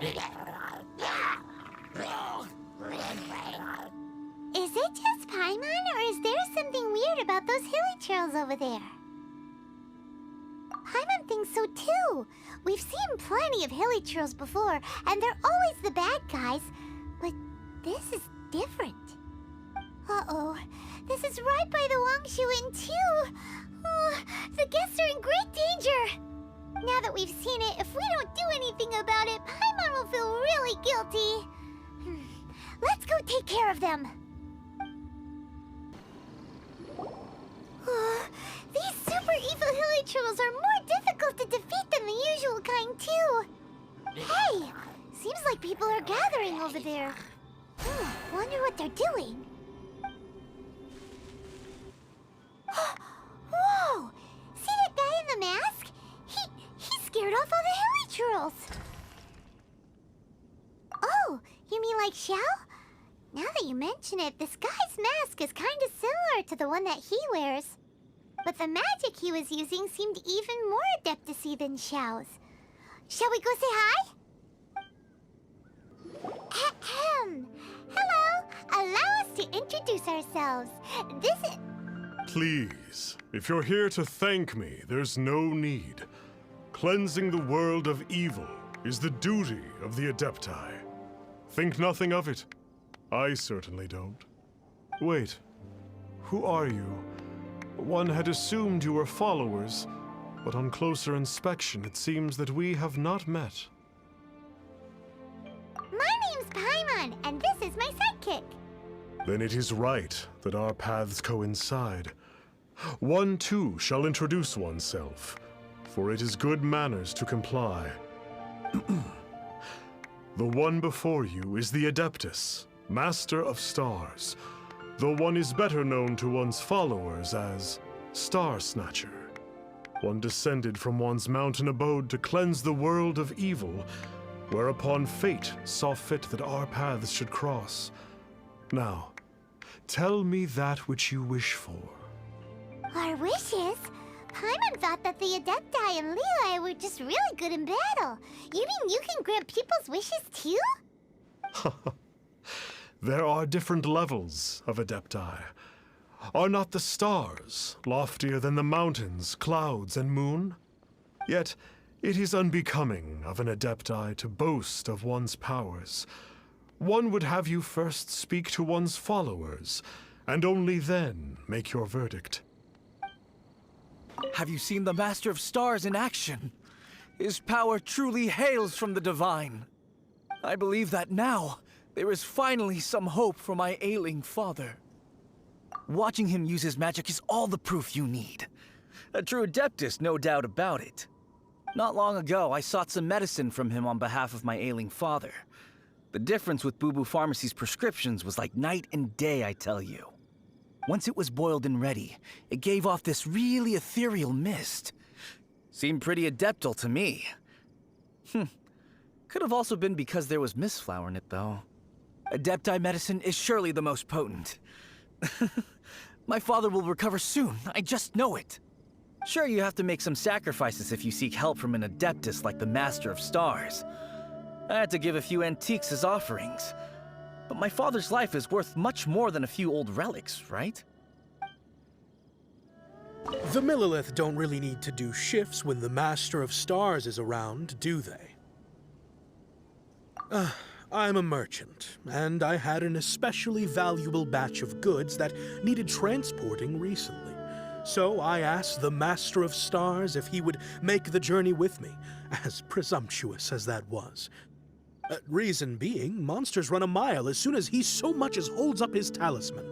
Is it just Paimon, or is there something weird about those hilly trails over there? Paimon thinks so too. We've seen plenty of hilly trails before, and they're always the bad guys. But this is different. Uh-oh. This is right by the Wangshu Inn too. Oh, the guests are in great danger. Now that we've seen it, if we don't do anything about it, Paimon will feel really guilty. Let's go take care of them. These super evil hilly trolls are more difficult to defeat than the usual kind, too. Hey! Seems like people are gathering over there. Wonder what they're doing. Whoa! See that guy in the mask? He scared off all the hilly trolls. Oh, you mean like Xiao? Now that you mention it, this guy's mask is kind of similar to the one that he wears. But the magic he was using seemed even more adeptacy than Xiao's. Shall we go say hi? Ahem. Hello. Allow us to introduce ourselves. This is... Please, if you're here to thank me, there's no need. Cleansing the world of evil is the duty of the Adepti. Think nothing of it. I certainly don't. Wait, who are you? One had assumed you were followers, but on closer inspection, it seems that we have not met. My name's Paimon, and this is my sidekick. Then it is right that our paths coincide. One too shall introduce oneself, for it is good manners to comply. The one before you is the Adeptus, Master of Stars, though one is better known to one's followers as Star Snatcher. One descended from one's mountain abode to cleanse the world of evil, whereupon fate saw fit that our paths should cross. Now, tell me that which you wish for. Our wishes? Paimon thought that the Adepti and Leela were just really good in battle. You mean you can grant people's wishes too? There are different levels of Adepti. Are not the stars loftier than the mountains, clouds, and moon? Yet, it is unbecoming of an Adepti to boast of one's powers. One would have you first speak to one's followers, and only then make your verdict. Have you seen the Master of Stars in action? His power truly hails from the divine. I believe that now, there is finally some hope for my ailing father. Watching him use his magic is all the proof you need. A true Adeptus, no doubt about it. Not long ago, I sought some medicine from him on behalf of my ailing father. The difference with Boo Boo Pharmacy's prescriptions was like night and day, I tell you. Once it was boiled and ready, it gave off this really ethereal mist. Seemed pretty adeptal to me. Could have also been because there was mistflower in it, though. Adepti medicine is surely the most potent. My father will recover soon, I just know it. Sure, you have to make some sacrifices if you seek help from an Adeptus like the Master of Stars. I had to give a few antiques as offerings. But my father's life is worth much more than a few old relics, right? The Millilith don't really need to do shifts when the Master of Stars is around, do they? I'm a merchant, and I had an especially valuable batch of goods that needed transporting recently. So I asked the Master of Stars if he would make the journey with me, as presumptuous as that was. Reason being, monsters run a mile as soon as he so much as holds up his talisman.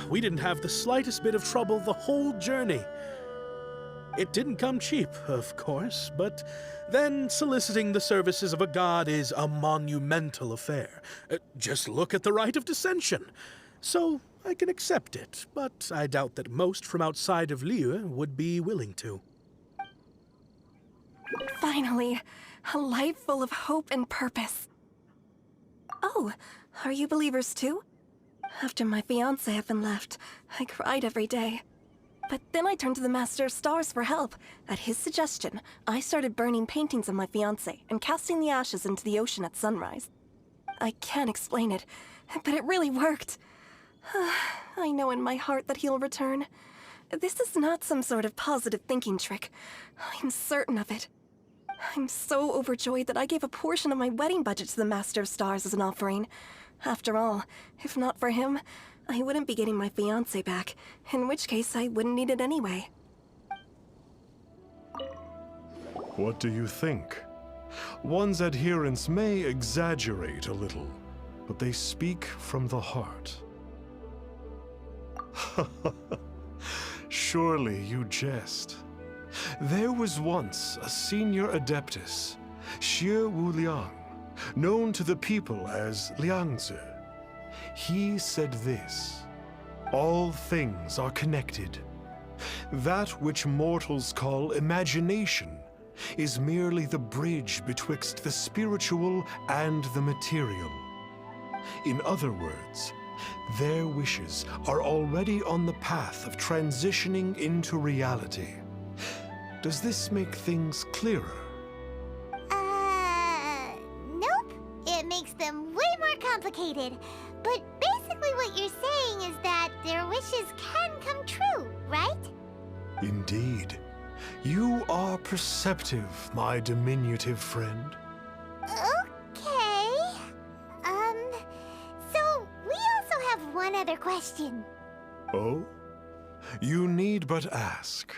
We didn't have the slightest bit of trouble the whole journey. It didn't come cheap, of course, but then soliciting the services of a god is a monumental affair. Just look at the Rite of Dissension. So I can accept it, but I doubt that most from outside of Liyue would be willing to. Finally, a life full of hope and purpose. Oh, are you believers too? After my fiancé had been left, I cried every day. But then I turned to the Master of Stars for help. At his suggestion, I started burning paintings of my fiancé and casting the ashes into the ocean at sunrise. I can't explain it, but it really worked. I know in my heart that he'll return. This is not some sort of positive thinking trick. I'm certain of it. I'm so overjoyed that I gave a portion of my wedding budget to the Master of Stars as an offering. After all, if not for him, I wouldn't be getting my fiancé back, in which case I wouldn't need it anyway. What do you think? One's adherents may exaggerate a little, but they speak from the heart. Surely you jest. There was once a senior adeptus, Xie Wuliang, known to the people as Liangzi. He said this: all things are connected. That which mortals call imagination is merely the bridge betwixt the spiritual and the material. In other words, their wishes are already on the path of transitioning into reality. Does this make things clearer? Nope. It makes them way more complicated. But basically what you're saying is that their wishes can come true, right? Indeed. You are perceptive, my diminutive friend. Okay. So we also have one other question. Oh? You need but ask.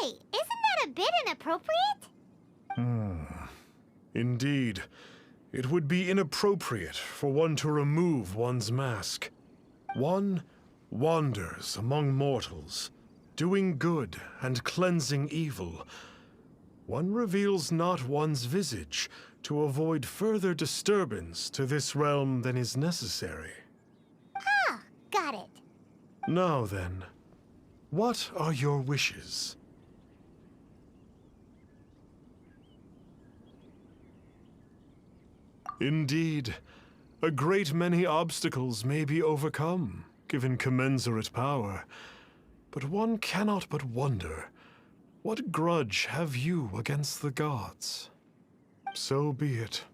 Hey, isn't that a bit inappropriate? Indeed. It would be inappropriate for one to remove one's mask. One wanders among mortals, doing good and cleansing evil. One reveals not one's visage to avoid further disturbance to this realm than is necessary. Ah, got it. Now then, what are your wishes? Indeed, a great many obstacles may be overcome, given commensurate power. But one cannot but wonder, what grudge have you against the gods? So be it.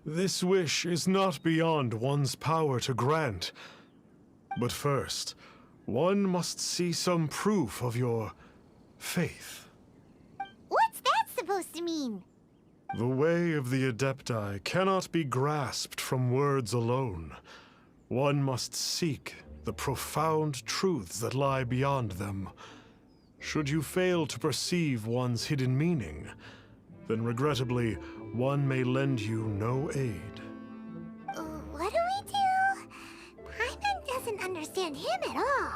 This wish is not beyond one's power to grant. But first, one must see some proof of your faith. What's that supposed to mean? The way of the Adepti cannot be grasped from words alone. One must seek the profound truths that lie beyond them. Should you fail to perceive one's hidden meaning, then regrettably, one may lend you no aid. What do we do? Paimon doesn't understand him at all.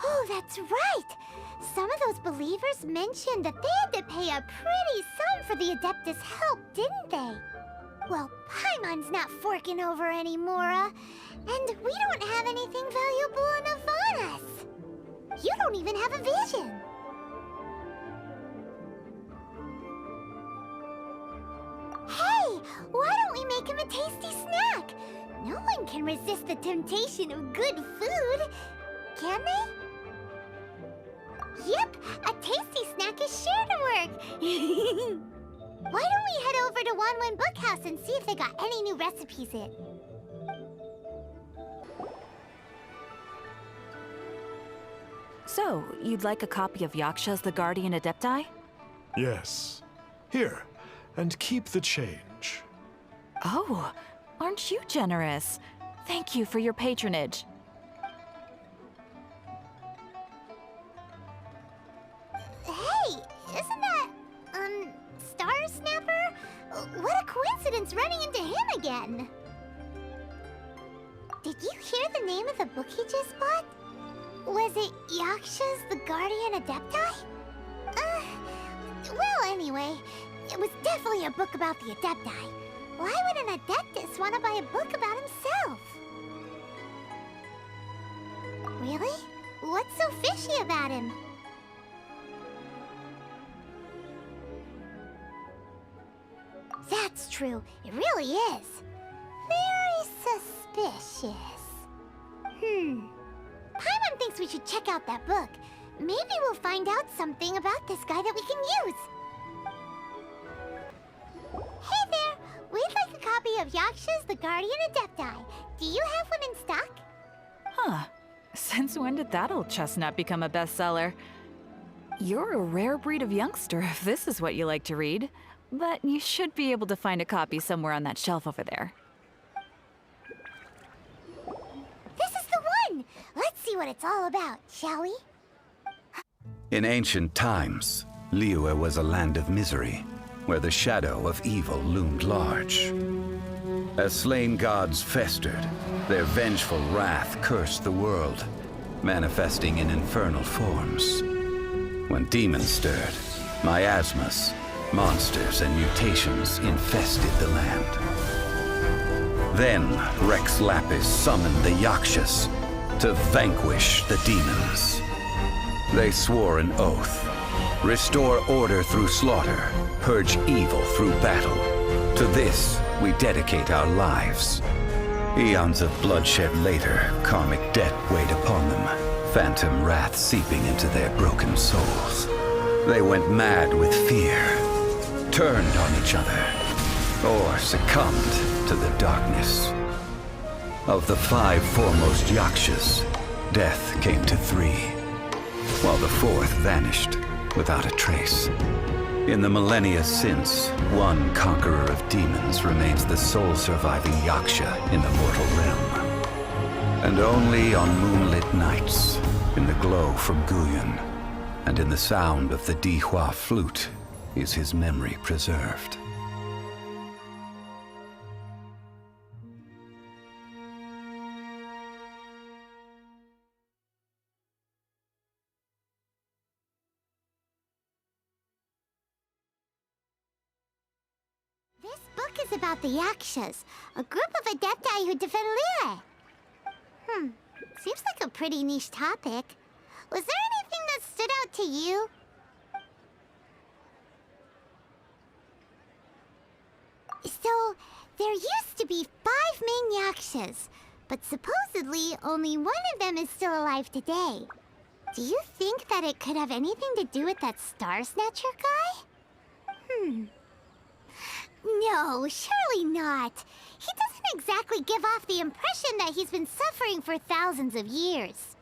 Oh, that's right! Some of those believers mentioned that they had to pay a pretty sum for the Adeptus' help, didn't they? Well, Paimon's not forking over anymore, and we don't have anything valuable enough on us. You don't even have a vision. Hey, why don't we make him a tasty snack? No one can resist the temptation of good food, can they? Yep, a tasty snack is sure to work. Why don't we head over to Wanwen Bookhouse and see if they got any new recipes in? So, you'd like a copy of Yaksha's The Guardian Adepti? Yes. Here, and keep the change. Oh, aren't you generous? Thank you for your patronage. Hey, isn't that, Star Snapper? What a coincidence running into him again. Did you hear the name of the book he just bought? Was it Yaksha's The Guardian Adepti? Well, anyway, it was definitely a book about the Adepti. Why would an Adeptus want to buy a book about himself? Really? What's so fishy about him? That's true. It really is. ashes. Paimon thinks we should check out that book. Maybe we'll find out something about this guy that we can use. Hey there! We'd like a copy of Yaksha's The Guardian Adepti. Do you have one in stock? Huh. Since when did that old chestnut become a bestseller? You're a rare breed of youngster if this is what you like to read. But you should be able to find a copy somewhere on that shelf over there. This is the one! Let's see what it's all about, shall we? In ancient times, Liyue was a land of misery, where the shadow of evil loomed large. As slain gods festered, their vengeful wrath cursed the world, manifesting in infernal forms. When demons stirred, miasmas, monsters and mutations infested the land. Then Rex Lapis summoned the Yakshas to vanquish the demons. They swore an oath: restore order through slaughter, purge evil through battle. To this, we dedicate our lives. Eons of bloodshed later, karmic debt weighed upon them, phantom wrath seeping into their broken souls. They went mad with fear, turned on each other, or succumbed to the darkness. Of the 5 foremost Yakshas, death came to 3, while the 4th vanished without a trace. In the millennia since, one conqueror of demons remains the sole surviving Yaksha in the mortal realm. And only on moonlit nights, in the glow from Guyon, and in the sound of the Dihua flute, is his memory preserved. This book is about the Yakshas, a group of Adepti who defend Liyue. Seems like a pretty niche topic. Was there anything that stood out to you? So, there used to be 5 main Yakshas, but supposedly only one of them is still alive today. Do you think that it could have anything to do with that Star Snatcher guy? No, surely not. He doesn't exactly give off the impression that he's been suffering for thousands of years.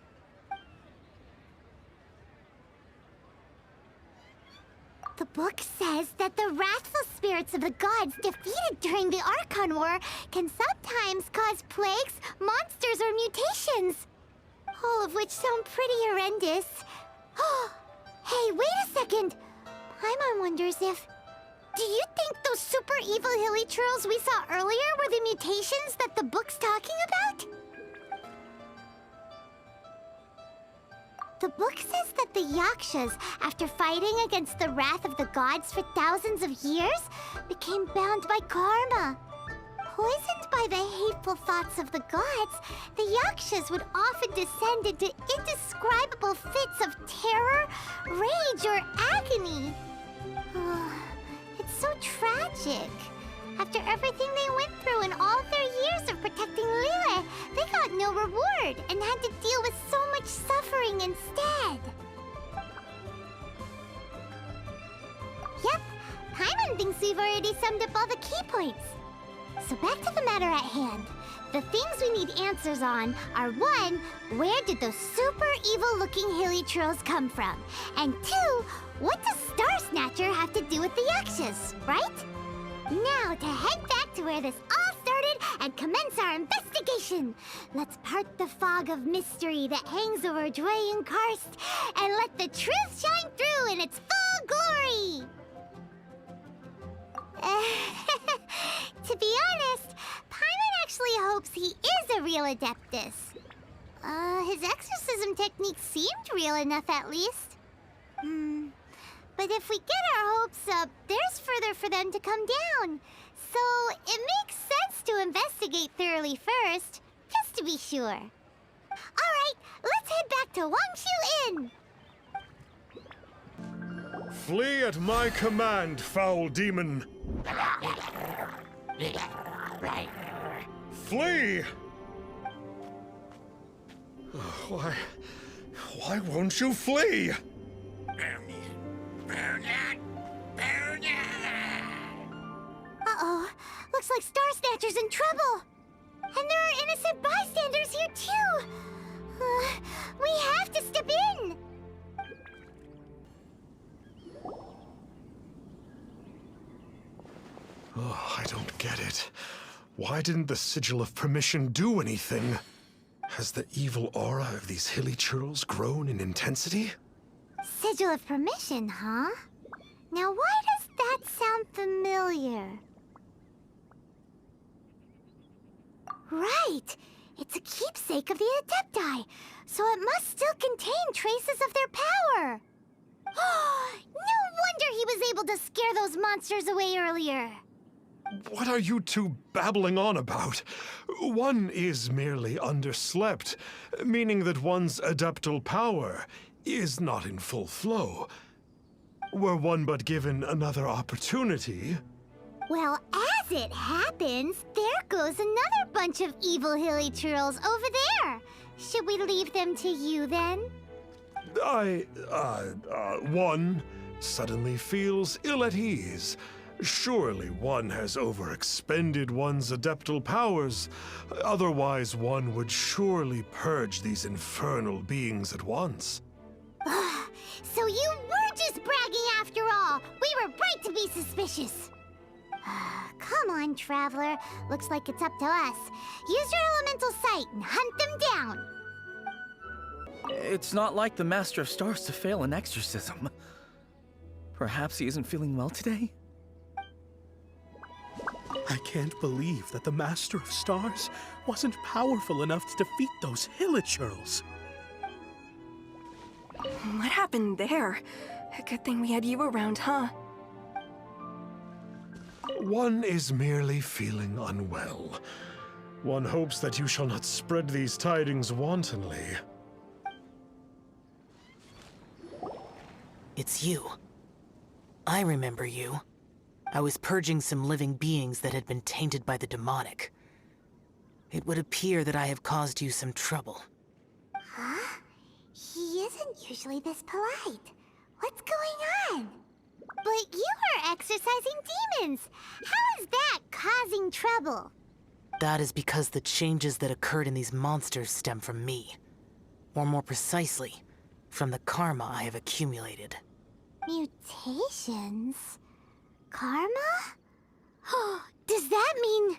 The book says that the wrathful spirits of the gods defeated during the Archon War can sometimes cause plagues, monsters, or mutations. All of which sound pretty horrendous. Hey, wait a second! Paimon wonders if... Do you think those super evil hilly churls we saw earlier were the mutations that the book's talking about? The book says that the Yakshas, after fighting against the wrath of the gods for thousands of years, became bound by karma. Poisoned by the hateful thoughts of the gods, the Yakshas would often descend into indescribable fits of terror, rage, or agony. It's so tragic. After everything they went through in all their years of protecting Liyue, they got no reward and had to deal with so much suffering instead. Yep, Paimon thinks we've already summed up all the key points. So back to the matter at hand. The things we need answers on are 1, where did those super evil-looking hilly trolls come from? And 2, what does Star Snatcher have to do with the Yakshas, right? Now to head back to where this all started and commence our investigation. Let's part the fog of mystery that hangs over Dwayne Karst and let the truth shine through in its full glory. To be honest, Paimon actually hopes he is a real Adeptus. His exorcism technique seemed real enough at least. But if we get our hopes up, there's further for them to come down. So it makes sense to investigate thoroughly first, just to be sure. Alright, let's head back to Wangshu Inn! Flee at my command, foul demon! Flee! Why won't you flee? Uh-oh. Looks like Star Snatcher's in trouble. And there are innocent bystanders here, too. We have to step in. Oh, I don't get it. Why didn't the Sigil of Permission do anything? Has the evil aura of these hilly churls grown in intensity? Sigil of Permission, huh? Now why does that sound familiar? Right! It's a keepsake of the Adepti, so it must still contain traces of their power. No wonder he was able to scare those monsters away earlier. What are you two babbling on about? One is merely underslept, meaning that one's adeptal power is not in full flow. Were one but given another opportunity... Well, as it happens, there goes another bunch of evil hilly churls over there. Should we leave them to you, then? One suddenly feels ill at ease. Surely one has overexpended one's adeptal powers. Otherwise, one would surely purge these infernal beings at once. So you were just bragging after all. We were right to be suspicious. Come on, Traveler. Looks like it's up to us. Use your elemental sight and hunt them down. It's not like the Master of Stars to fail an exorcism. Perhaps he isn't feeling well today? I can't believe that the Master of Stars wasn't powerful enough to defeat those Hilichurls. What happened there? A good thing we had you around, huh? One is merely feeling unwell. One hopes that you shall not spread these tidings wantonly. It's you. I remember you. I was purging some living beings that had been tainted by the demonic. It would appear that I have caused you some trouble. Huh? He isn't usually this polite. What's going on? But you are exorcising demons. How is that causing trouble? That is because the changes that occurred in these monsters stem from me. Or more precisely, from the karma I have accumulated. Mutations? Karma? Does that mean...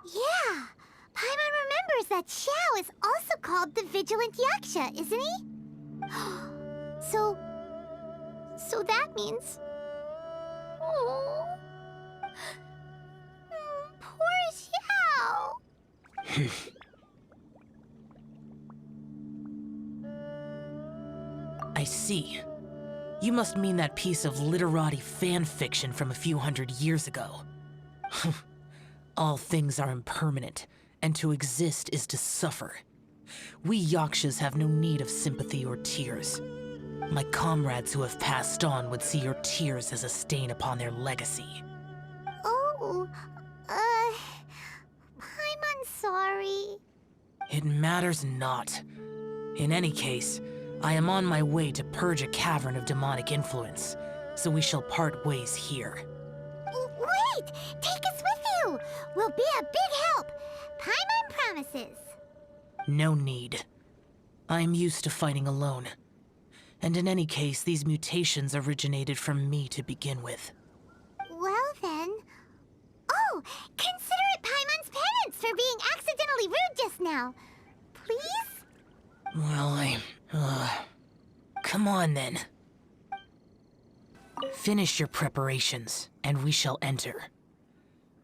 Yeah! Paimon remembers that Xiao is also called the Vigilant Yaksha, isn't he? So that means... Oh... Poor Xiao! I see. You must mean that piece of literati fan fiction from a few hundred years ago. All things are impermanent, and to exist is to suffer. We Yakshas have no need of sympathy or tears. My comrades who have passed on would see your tears as a stain upon their legacy. Oh, I'm sorry. It matters not. In any case, I am on my way to purge a cavern of demonic influence, so we shall part ways here. Wait! Take us with you! We'll be a big help! Paimon promises. No need. I am used to fighting alone. And in any case, these mutations originated from me to begin with. Well then... Oh! Consider it Paimon's penance for being accidentally rude just now. Please? Well, come on then. Finish your preparations, and we shall enter.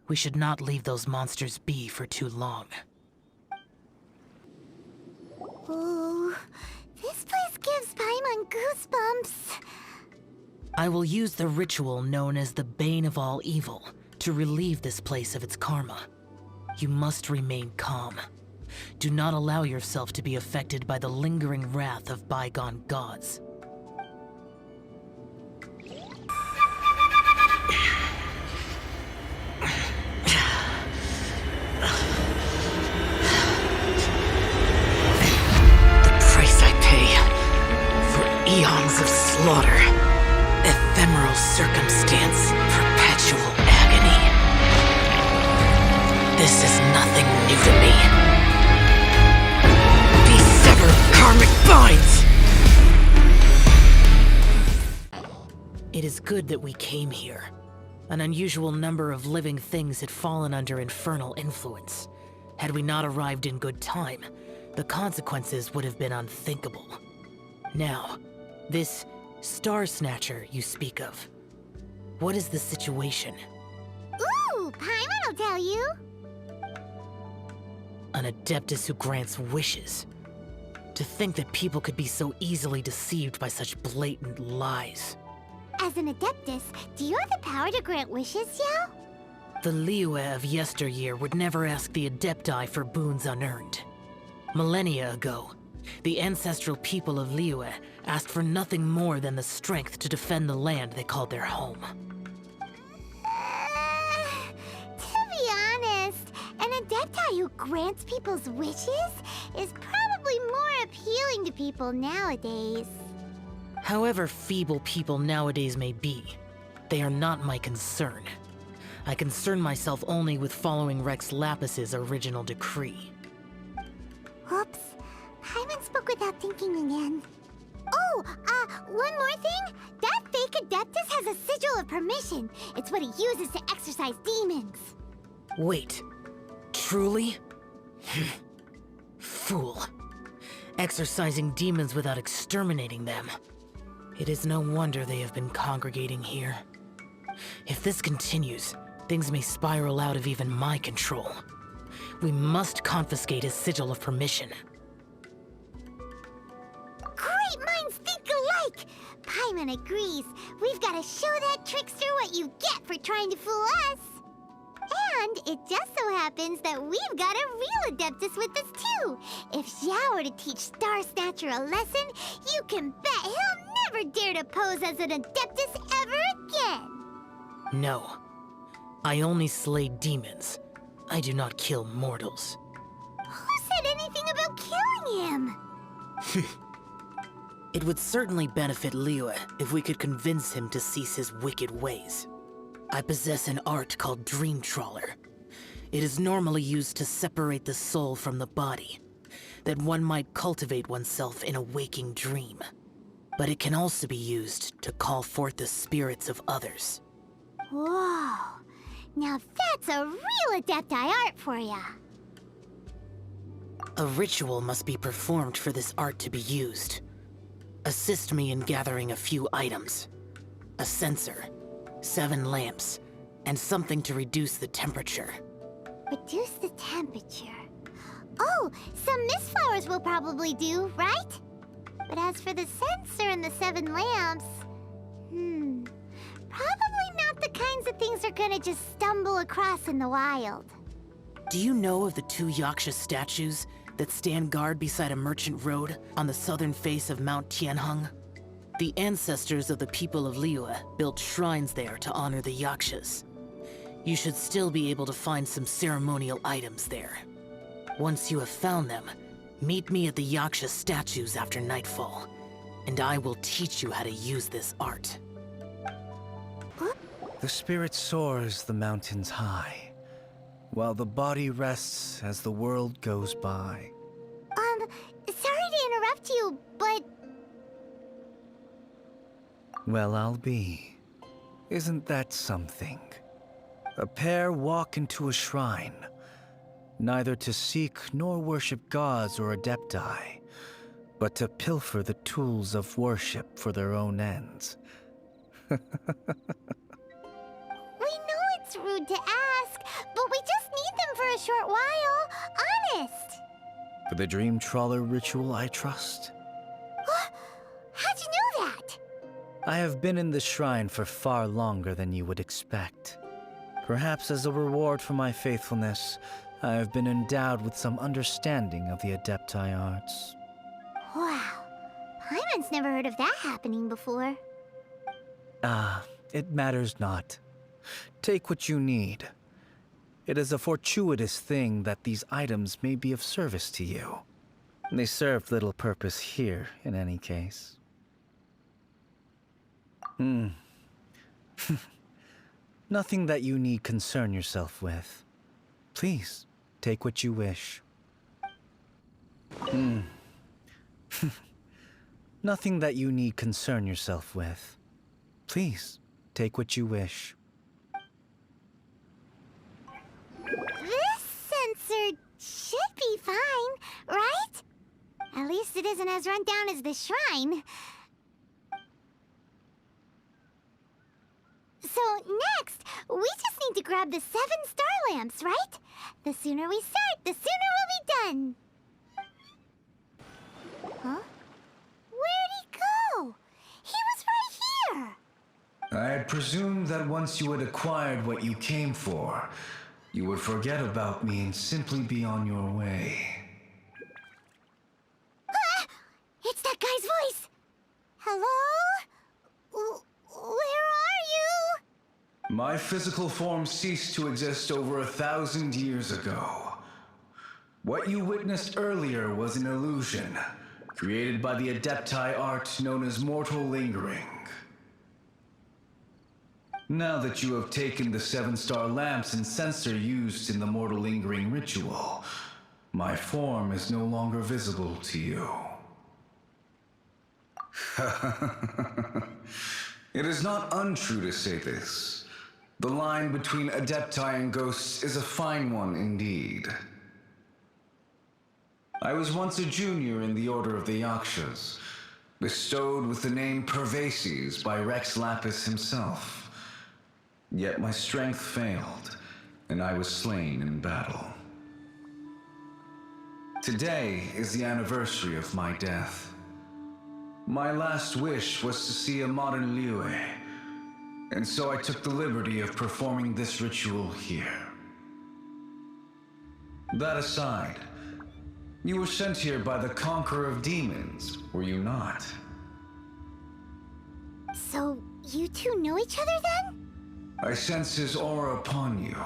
We should not leave those monsters be for too long. Ooh, this place gives Paimon goosebumps. I will use the ritual known as the Bane of All Evil to relieve this place of its karma. You must remain calm. Do not allow yourself to be affected by the lingering wrath of bygone gods. slaughter. Ephemeral circumstance, perpetual agony. This is nothing new to me. These severed karmic binds! It is good that we came here. An unusual number of living things had fallen under infernal influence. Had we not arrived in good time, the consequences would have been unthinkable. Now, this Star Snatcher you speak of, what is the situation? Ooh, Paimon will tell you. An Adeptus who grants wishes. To think that people could be so easily deceived by such blatant lies. As an Adeptus, do you have the power to grant wishes, Yao? The Liyue of yesteryear would never ask the Adepti for boons unearned. Millennia ago, the ancestral people of Liyue asked for nothing more than the strength to defend the land they called their home. To be honest, an Adepti who grants people's wishes is probably more appealing to people nowadays. However feeble people nowadays may be, they are not my concern. I concern myself only with following Rex Lapis's original decree. Oops. Paimon spoke without thinking again. Oh, one more thing. That fake Adeptus has a sigil of permission. It's what he uses to exorcise demons. Wait, truly? Fool. Exorcising demons without exterminating them. It is no wonder they have been congregating here. If this continues, things may spiral out of even my control. We must confiscate his sigil of permission. Great minds think alike! Paimon agrees. We've got to show that trickster what you get for trying to fool us. And it just so happens that we've got a real Adeptus with us too. If Xiao were to teach Star Snatcher a lesson, you can bet he'll never dare to pose as an Adeptus ever again. No. I only slay demons. I do not kill mortals. Who said anything about killing him? It would certainly benefit Liyue if we could convince him to cease his wicked ways. I possess an art called Dream Trawler. It is normally used to separate the soul from the body, that one might cultivate oneself in a waking dream. But it can also be used to call forth the spirits of others. Whoa. Now that's a real Adepti art for ya. A ritual must be performed for this art to be used. Assist me in gathering a few items. A censer, 7 lamps, and something to reduce the temperature. Reduce the temperature. Oh, some mist flowers will probably do, right? But as for the censer and the 7 lamps... probably not the kinds of things they're gonna just stumble across in the wild. Do you know of the 2 Yaksha statues that stand guard beside a merchant road on the southern face of Mount Tianheng? The ancestors of the people of Liyue built shrines there to honor the Yakshas. You should still be able to find some ceremonial items there. Once you have found them, meet me at the Yaksha statues after nightfall, and I will teach you how to use this art. The spirit soars the mountains high, while the body rests as the world goes by. Sorry to interrupt you, but... Well, I'll be. Isn't that something? A pair walk into a shrine, neither to seek nor worship gods or adepti, but to pilfer the tools of worship for their own ends. We know it's rude to ask, but we just need them for a short while. Honest. For the Dream Trawler ritual, I trust. How'd you know that? I have been in the shrine for far longer than you would expect. Perhaps as a reward for my faithfulness, I have been endowed with some understanding of the Adepti arts. Wow. Paimon's never heard of that happening before. It matters not. Take what you need. It is a fortuitous thing that these items may be of service to you. They serve little purpose here, in any case. Nothing that you need concern yourself with. Please, take what you wish. Nothing that you need concern yourself with. Please, take what you wish. This sensor should be fine, right? At least it isn't as run down as the shrine. So next, we just need to grab the 7 star lamps, right? The sooner we start, the sooner we'll be done. Huh? Where'd he go? He was right here. I had presumed that once you had acquired what you came for, you would forget about me and simply be on your way. Ah! It's that guy's voice. Hello? Where are you? My physical form ceased to exist over 1,000 years ago. What you witnessed earlier was an illusion, created by the Adepti art known as mortal lingering. Now that you have taken the 7-star lamps and sensor used in the mortal lingering ritual, my form is no longer visible to you. It is not untrue to say this. The line between Adepti and ghosts is a fine one indeed. I was once a junior in the Order of the Yakshas, bestowed with the name Pervases by Rex Lapis himself. Yet my strength failed, and I was slain in battle. Today is the anniversary of my death. My last wish was to see a modern Liyue, and so I took the liberty of performing this ritual here. That aside, you were sent here by the Conqueror of Demons, were you not? So, you two know each other then? I sense his aura upon you.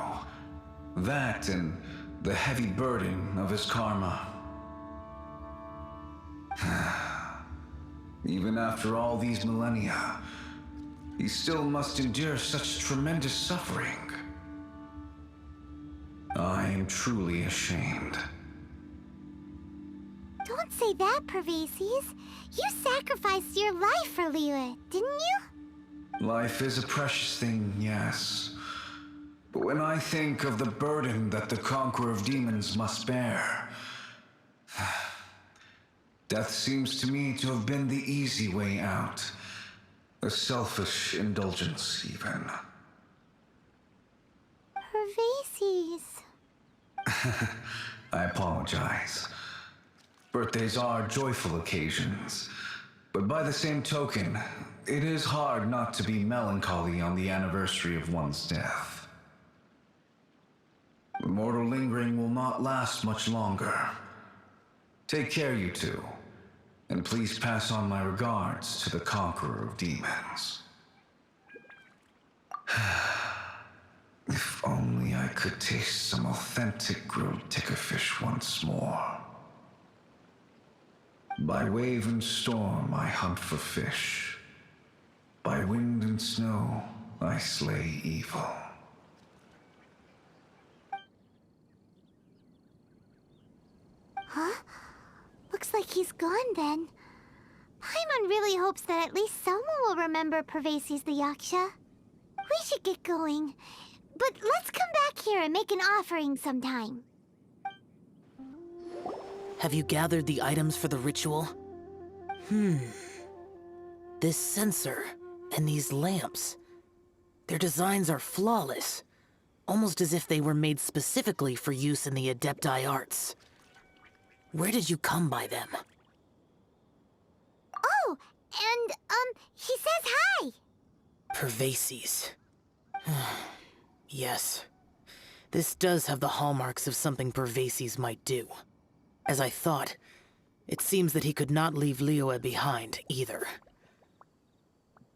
That and the heavy burden of his karma. Even after all these millennia, he still must endure such tremendous suffering. I am truly ashamed. Don't say that, Pervases. You sacrificed your life for Liyue, didn't you? Life is a precious thing, yes. But when I think of the burden that the Conqueror of Demons must bear, death seems to me to have been the easy way out. A selfish indulgence, even. Pervases. I apologize. Birthdays are joyful occasions, but by the same token, it is hard not to be melancholy on the anniversary of one's death. The mortal lingering will not last much longer. Take care, you two, and please pass on my regards to the Conqueror of Demons. If only I could taste some authentic grilled tickerfish once more. By wave and storm I hunt for fish. By wind and snow I slay evil. Huh? Looks like he's gone then. Paimon really hopes that at least someone will remember Pervases the Yaksha. We should get going. But let's come back here and make an offering sometime. Have you gathered the items for the ritual? This sensor and these lamps. Their designs are flawless. Almost as if they were made specifically for use in the Adepti arts. Where did you come by them? Oh, and, he says hi! Pervases. Yes. This does have the hallmarks of something Pervases might do. As I thought, it seems that he could not leave Liyue behind, either.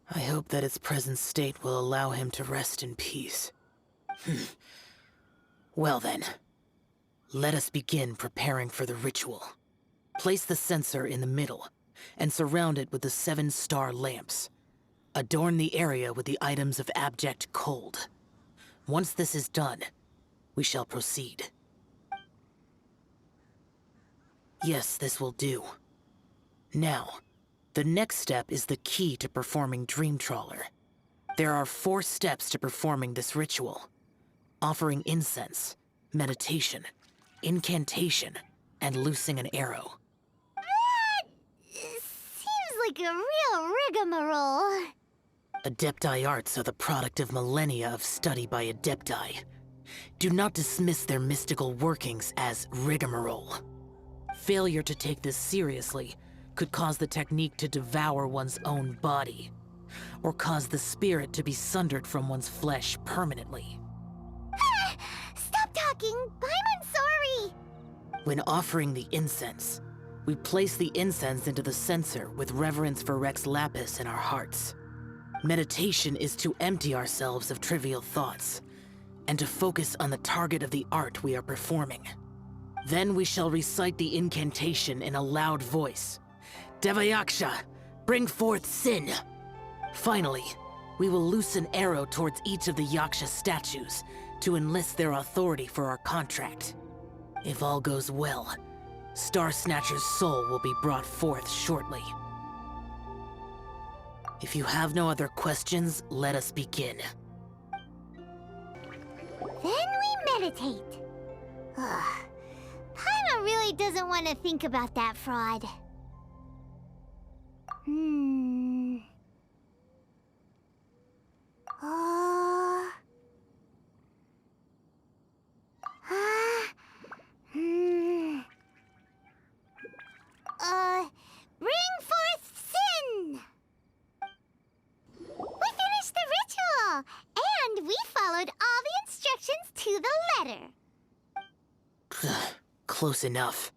I hope that its present state will allow him to rest in peace. Well then, let us begin preparing for the ritual. Place the censer in the middle, and surround it with the 7-star lamps. Adorn the area with the items of abject cold. Once this is done, we shall proceed. Yes, this will do. Now, the next step is the key to performing Dream Trawler. There are 4 steps to performing this ritual. Offering incense, meditation, incantation, and loosing an arrow. That seems like a real rigmarole. Adepti arts are the product of millennia of study by Adepti. Do not dismiss their mystical workings as rigmarole. Failure to take this seriously could cause the technique to devour one's own body, or cause the spirit to be sundered from one's flesh permanently. Stop talking! I'm sorry! When offering the incense, we place the incense into the censer with reverence for Rex Lapis in our hearts. Meditation is to empty ourselves of trivial thoughts, and to focus on the target of the art we are performing. Then we shall recite the incantation in a loud voice. Devayaksha, bring forth sin! Finally, we will loose an arrow towards each of the Yaksha statues to enlist their authority for our contract. If all goes well, Star Snatcher's soul will be brought forth shortly. If you have no other questions, let us begin. Then we meditate. Ugh. Paimon really doesn't want to think about that fraud. Bring forth sin! We finished the ritual! And we followed all the instructions to the letter. Close enough.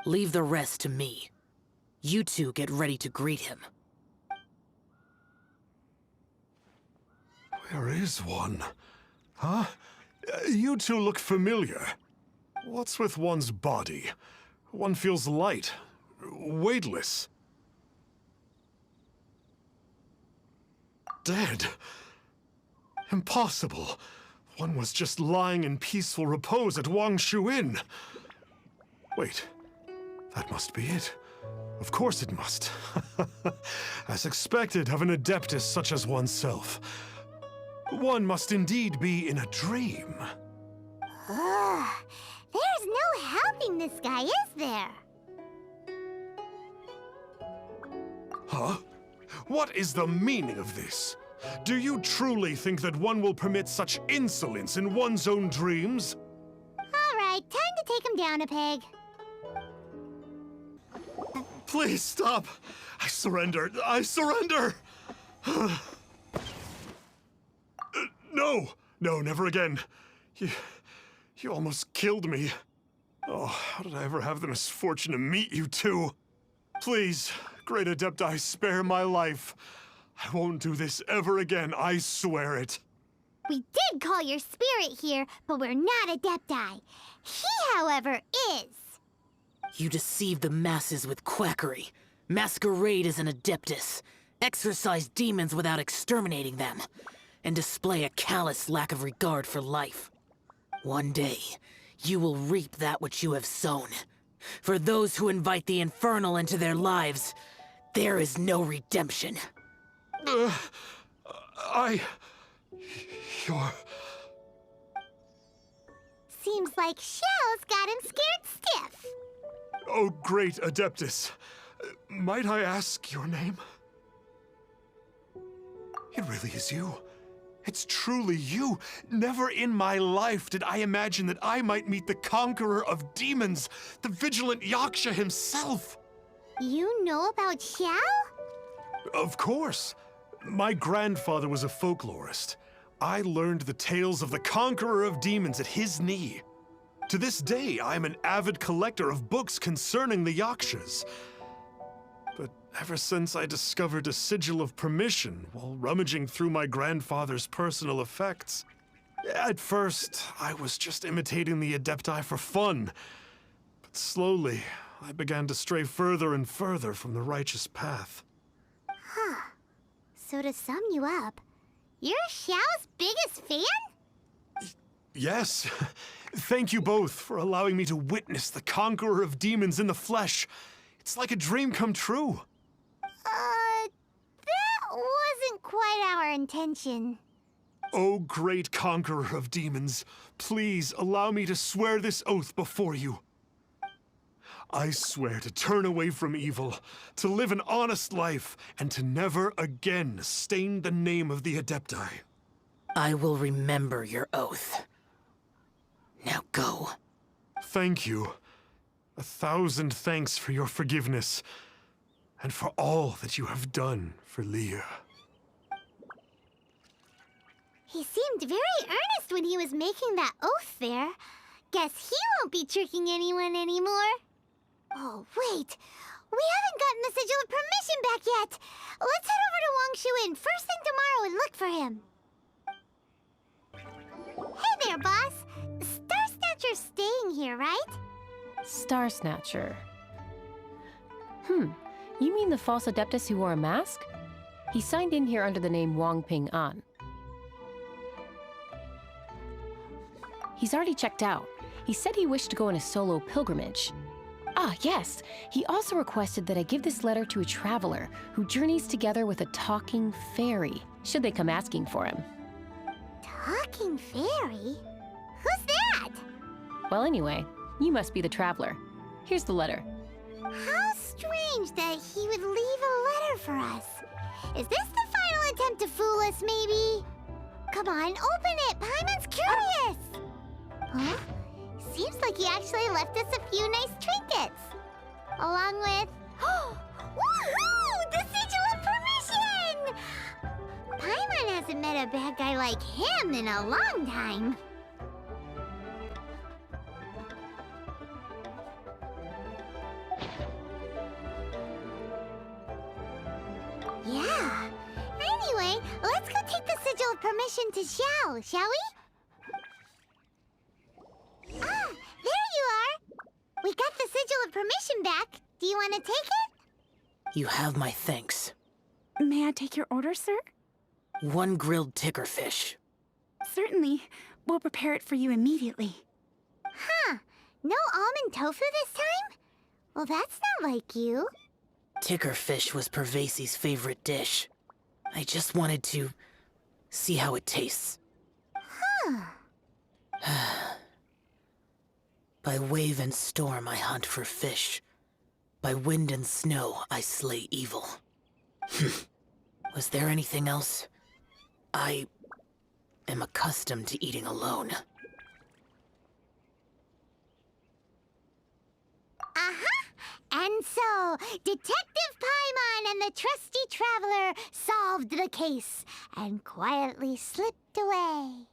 Leave the rest to me. You two get ready to greet him. Where is one? Huh? You two look familiar. What's with one's body? One feels light, weightless. Dead. Impossible. One was just lying in peaceful repose at Wangshu Inn. Wait, that must be it. Of course it must. As expected of an adeptus such as oneself. One must indeed be in a dream. Ugh. There's no helping this guy, is there? Huh? What is the meaning of this? Do you truly think that one will permit such insolence in one's own dreams? All right, time to take him down a peg. Please stop! I surrender! I surrender! No! No, never again. You almost killed me. Oh, how did I ever have the misfortune to meet you two? Please, Great Adepti, spare my life. I won't do this ever again, I swear it. We did call your spirit here, but we're not Adepti. He, however, is. You deceive the masses with quackery, masquerade as an adeptus, exorcise demons without exterminating them, and display a callous lack of regard for life. One day, you will reap that which you have sown. For those who invite the infernal into their lives, there is no redemption. You're... Seems like Shell's got him scared stiff. Oh, great Adeptus. Might I ask your name? It really is you. It's truly you. Never in my life did I imagine that I might meet the conqueror of demons, the vigilant Yaksha himself. You know about Shell? Of course. My grandfather was a folklorist. I learned the tales of the conqueror of demons at his knee. To this day, I am an avid collector of books concerning the Yakshas. But ever since I discovered a sigil of permission while rummaging through my grandfather's personal effects, at first, I was just imitating the Adepti for fun. But slowly, I began to stray further and further from the righteous path. So to sum you up, you're Xiao's biggest fan? Yes. Thank you both for allowing me to witness the conqueror of demons in the flesh. It's like a dream come true. That wasn't quite our intention. O great conqueror of demons, please allow me to swear this oath before you. I swear to turn away from evil, to live an honest life, and to never again stain the name of the Adepti. I will remember your oath. Now go. Thank you. 1,000 thanks for your forgiveness, and for all that you have done for Leah. He seemed very earnest when he was making that oath there. Guess he won't be tricking anyone anymore. Oh, wait. We haven't gotten the Sigil of Permission back yet. Let's head over to Wangshuin first thing tomorrow and look for him. Hey there, boss. Star Snatcher's staying here, right? Star Snatcher. You mean the false Adeptus who wore a mask? He signed in here under the name Wang Ping An. He's already checked out. He said he wished to go on a solo pilgrimage. Ah, yes. He also requested that I give this letter to a traveler who journeys together with a talking fairy, should they come asking for him. Talking fairy? Who's that? Well, anyway, you must be the traveler. Here's the letter. How strange that he would leave a letter for us. Is this the final attempt to fool us, maybe? Come on, open it! Paimon's curious! Huh? Seems like he actually left us a few nice trinkets. Along with... Woohoo! The Sigil of Permission! Paimon hasn't met a bad guy like him in a long time. Yeah. Anyway, let's go take the Sigil of Permission to Xiao, shall we? Ah, there you are! We got the Sigil of Permission back. Do you want to take it? You have my thanks. May I take your order, sir? 1 grilled ticker fish. Certainly. We'll prepare it for you immediately. Huh. No almond tofu this time? Well, that's not like you. Ticker fish was Pervasi's favorite dish. I just wanted to see how it tastes. Huh. By wave and storm I hunt for fish. By wind and snow I slay evil. Was there anything else? I am accustomed to eating alone. And so, Detective Paimon and the trusty traveler solved the case and quietly slipped away.